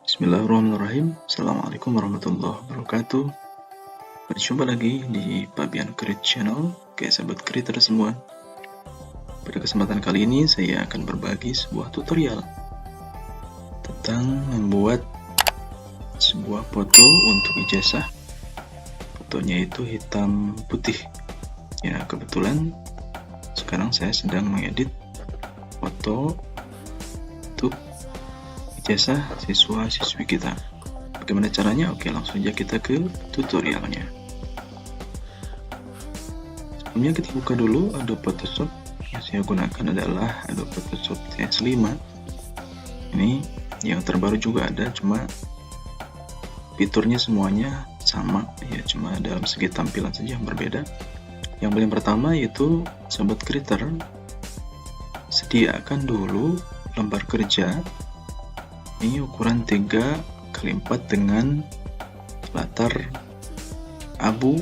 Bismillahirrahmanirrahim. Assalamualaikum warahmatullahi wabarakatuh. Berjumpa lagi di Fabian Create Channel. Oke, sahabat creator semua. Pada kesempatan kali ini saya akan berbagi sebuah tutorial tentang membuat sebuah foto untuk ijazah. Fotonya itu hitam putih. Ya, kebetulan sekarang saya sedang mengedit foto untuk ijazah siswa-siswi kita. Bagaimana caranya? Oke, langsung aja kita ke tutorialnya. Sebelumnya kita buka dulu Adobe Photoshop. Yang saya gunakan adalah Adobe Photoshop CS5. Ini yang terbaru juga ada, cuma fiturnya semuanya sama ya, cuma dalam segi tampilan saja yang berbeda. Yang paling pertama yaitu sahabat creator, sediakan dulu lembar kerja. Ini ukuran 3x4 dengan latar abu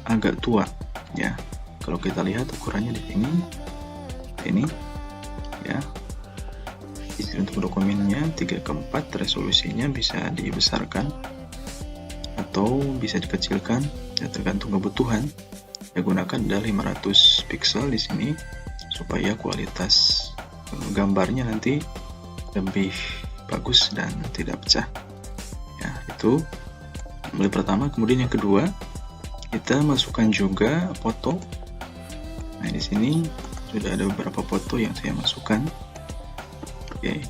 agak tua ya. Kalau kita lihat ukurannya di sini ya. Isi untuk dokumennya 3x4, resolusinya bisa dibesarkan atau bisa dikecilkan ya, tergantung kebutuhan. Saya gunakan ada 500 pixel di sini supaya kualitas gambarnya nanti lebih bagus dan tidak pecah ya. Itu yang pertama. Kemudian yang kedua, kita masukkan juga foto. Nah, di sini sudah ada beberapa foto yang saya masukkan. Oke,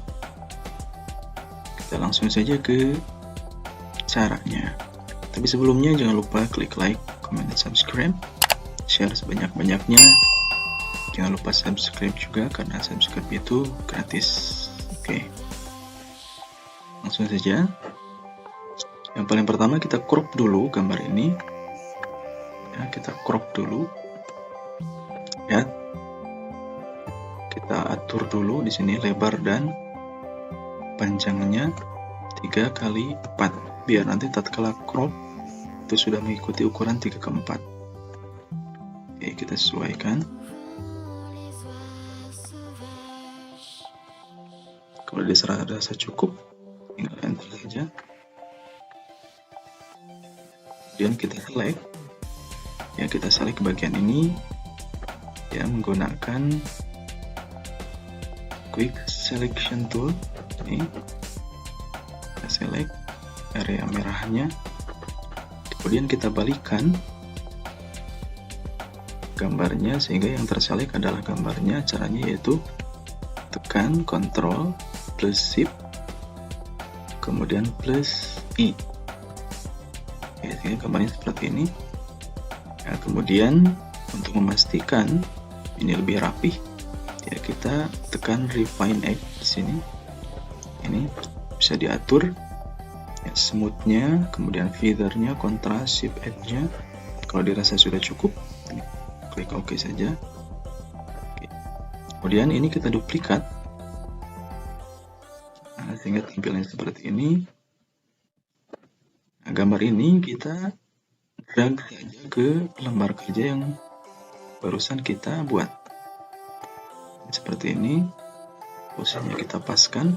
kita langsung saja ke caranya. Tapi sebelumnya jangan lupa klik like, comment, dan subscribe, share sebanyak-banyaknya. Jangan lupa subscribe juga karena subscribe itu gratis. Oke, langsung saja. Yang paling pertama kita crop dulu gambar ini ya, kita crop dulu ya. Kita atur dulu di sini lebar dan panjangnya 3x4 biar nanti tatkala crop itu sudah mengikuti ukuran 3x4. Oke, kita sesuaikan. Kalau dirasa cukup, tinggal enter saja. Kemudian kita select ya, kita select bagian ini ya menggunakan quick selection tool. Ini kita select area merahnya, kemudian kita balikan gambarnya sehingga yang terselect adalah gambarnya. Caranya yaitu tekan Ctrl plus Shift kemudian plus I ya, sehingga gambarnya seperti ini ya. Kemudian untuk memastikan ini lebih rapih ya, kita tekan Refine Edge di sini. Ini bisa diatur ya, smoothnya, kemudian feathernya, kontras, shape edge-nya. Kalau dirasa sudah cukup, klik OK saja. Oke. Kemudian ini kita duplikat sehingga tampilannya seperti ini. Nah, gambar ini kita drag saja ke lembar kerja yang barusan kita buat seperti ini. Posisinya kita paskan.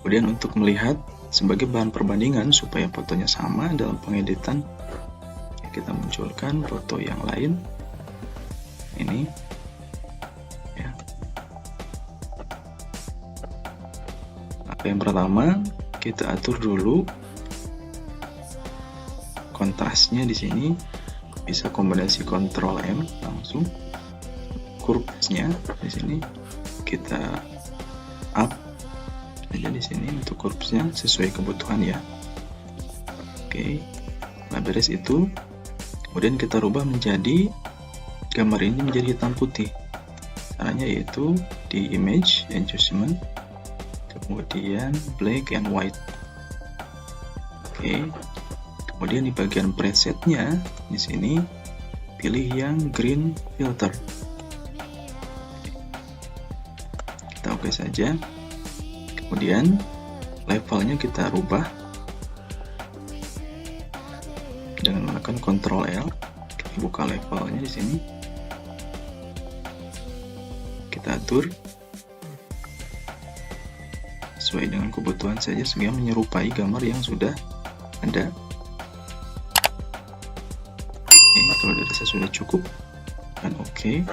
Kemudian untuk melihat sebagai bahan perbandingan supaya fotonya sama dalam pengeditan ya, kita munculkan foto yang lain ini ya. Yang pertama kita atur dulu kontrasnya. Di sini bisa kombinasi Ctrl M langsung. Curves-nya di sini kita up saja di sini untuk curves-nya sesuai kebutuhan ya. Oke, nah beres itu. Kemudian kita rubah menjadi gambar ini menjadi hitam putih. Caranya yaitu di Image Adjustment, kemudian Black and White. Oke, kemudian di bagian presetnya di sini pilih yang Green Filter. Kita oke saja. Kemudian levelnya kita rubah dengan menggunakan Ctrl L. Kita buka levelnya di sini. Kita atur sesuai dengan kebutuhan saja sehingga menyerupai gambar yang sudah ada. Oke, kalau dirasa sudah cukup dan oke.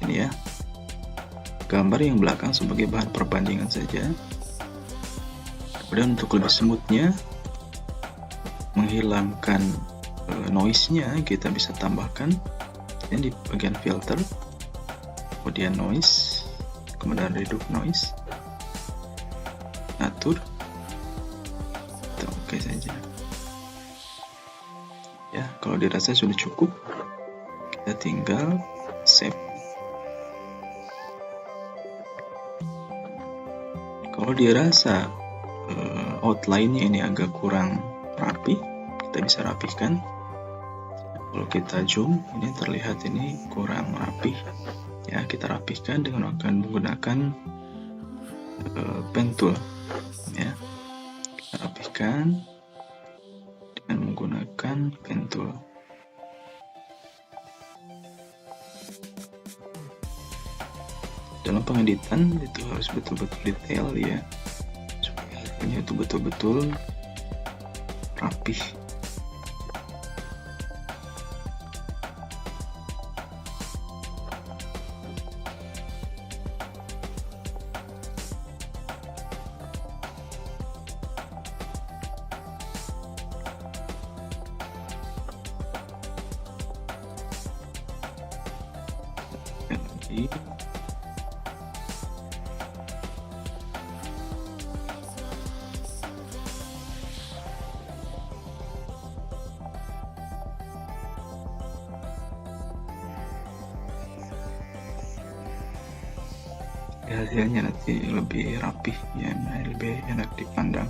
Ini ya, gambar yang belakang sebagai bahan perbandingan saja. Kemudian untuk lebih smoothnya, menghilangkan noise-nya, kita bisa tambahkan ini di bagian filter, kemudian noise, kemudian reduce noise, atur, kita oke saja. Ya, kalau dirasa sudah cukup, kita tinggal save. Kalau dirasa outline-nya ini agak kurang rapi, kita bisa rapihkan. Kalau kita zoom, ini terlihat ini kurang rapi. Ya, kita rapihkan dengan akan menggunakan pen tool. Ya, kita rapihkan dengan menggunakan pen tool. Dalam pengeditan itu harus betul-betul detail ya, supaya hasilnya itu betul-betul rapih. Lagi. Hasilnya nanti lebih rapih ya, lebih enak dipandang.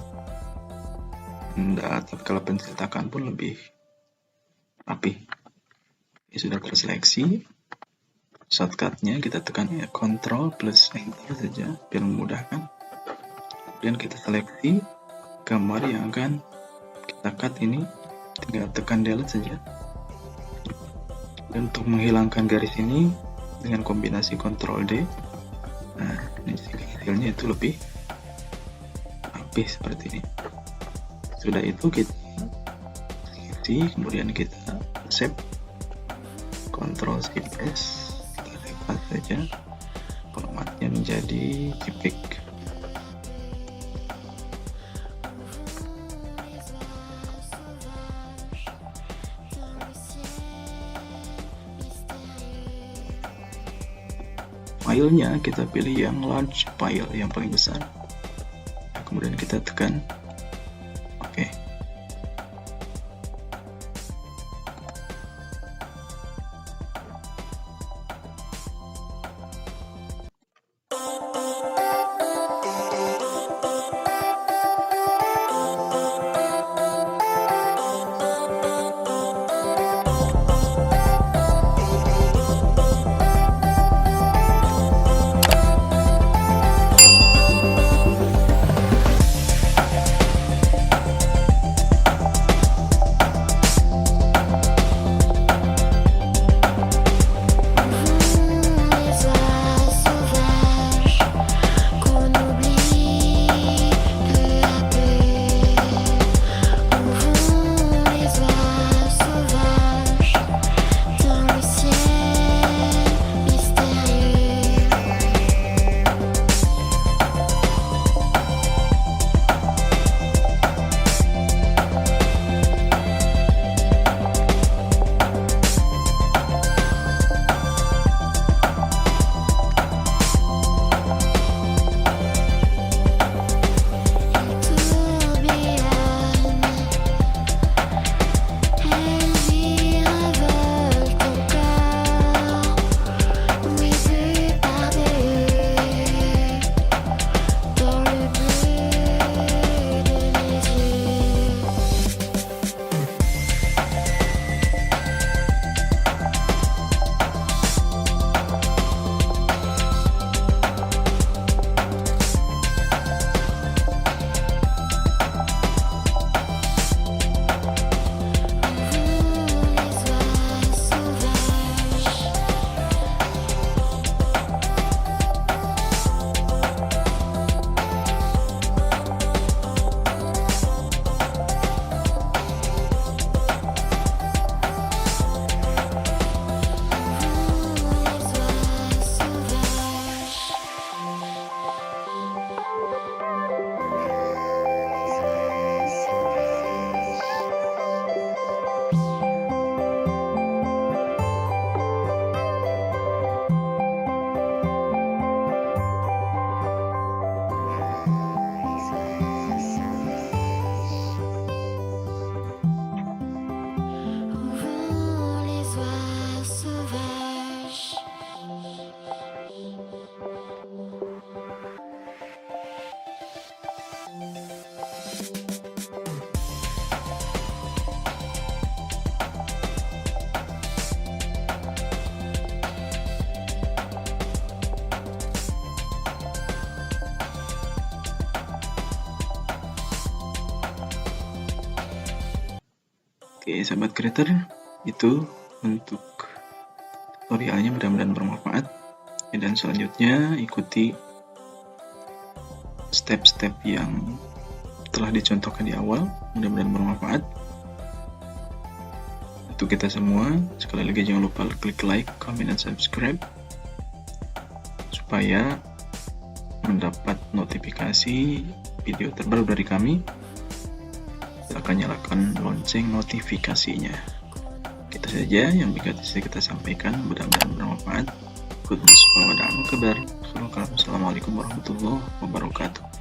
Dan tatkala pencetakan pun lebih rapih. Ini sudah terseleksi. Shortcutnya kita tekan ya, Ctrl plus Enter saja biar memudahkan. Kemudian kita seleksi gambar yang akan kita cut ini, tinggal tekan delete saja. Dan untuk menghilangkan garis ini dengan kombinasi Ctrl D, nah ini hasilnya itu lebih rapi seperti ini. Sudah itu kita seleksi, kemudian kita save, Ctrl Shift S, kita lipat saja formatnya menjadi JPEG. Filenya kita pilih yang large file, yang paling besar. Kemudian kita tekan OK. Oke, sahabat creator, itu untuk tutorialnya, mudah-mudahan bermanfaat. Dan selanjutnya ikuti step-step yang telah dicontohkan di awal, mudah-mudahan bermanfaat untuk kita semua. Sekali lagi jangan lupa klik like, comment, dan subscribe supaya mendapat notifikasi video terbaru dari kami. Silakan nyalakan lonceng notifikasinya. Itu saja yang bisa kita sampaikan, mudah-mudahan bermanfaat. Assalamualaikum warahmatullahi wabarakatuh.